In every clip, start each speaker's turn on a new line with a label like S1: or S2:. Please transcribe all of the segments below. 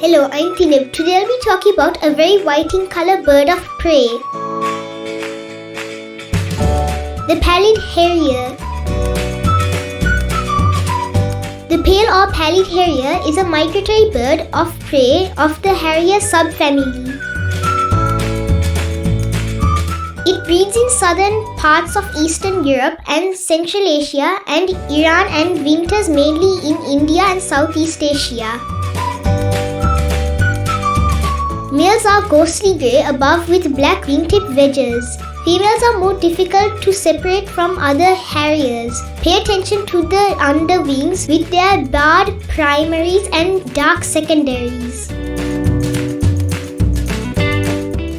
S1: Hello, I'm Philip. Today I'll be talking about a very white in color bird of prey. The pallid harrier. The pale or pallid harrier is a migratory bird of prey of the harrier subfamily. It breeds in southern parts of Eastern Europe and Central Asia and Iran and winters mainly in India and Southeast Asia. Males are ghostly grey above with black wingtip wedges. Females are more difficult to separate from other harriers. Pay attention to the underwings with their barred primaries and dark secondaries.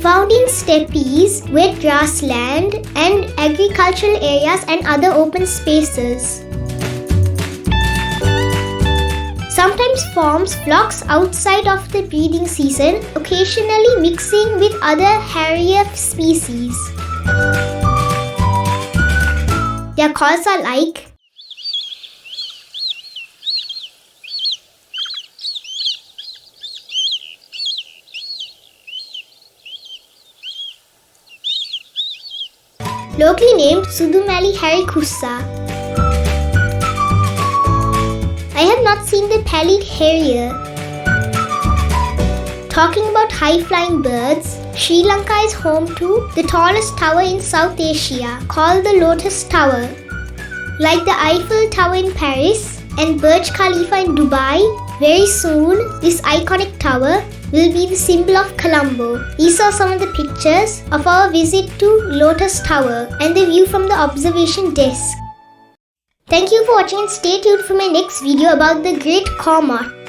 S1: Found in steppes, wet grassland, and agricultural areas and other open spaces. Sometimes forms flocks outside of the breeding season, occasionally mixing with other harrier species. Their calls are like locally named Sudumali harricussa. I have not seen the pallid harrier. Talking about high-flying birds, Sri Lanka is home to the tallest tower in South Asia, called the Lotus Tower. Like the Eiffel Tower in Paris and Burj Khalifa in Dubai, very soon this iconic tower will be the symbol of Colombo. These are some of the pictures of our visit to Lotus Tower and the view from the observation desk. Thank you for watching and stay tuned for my next video about the Great Cormorant.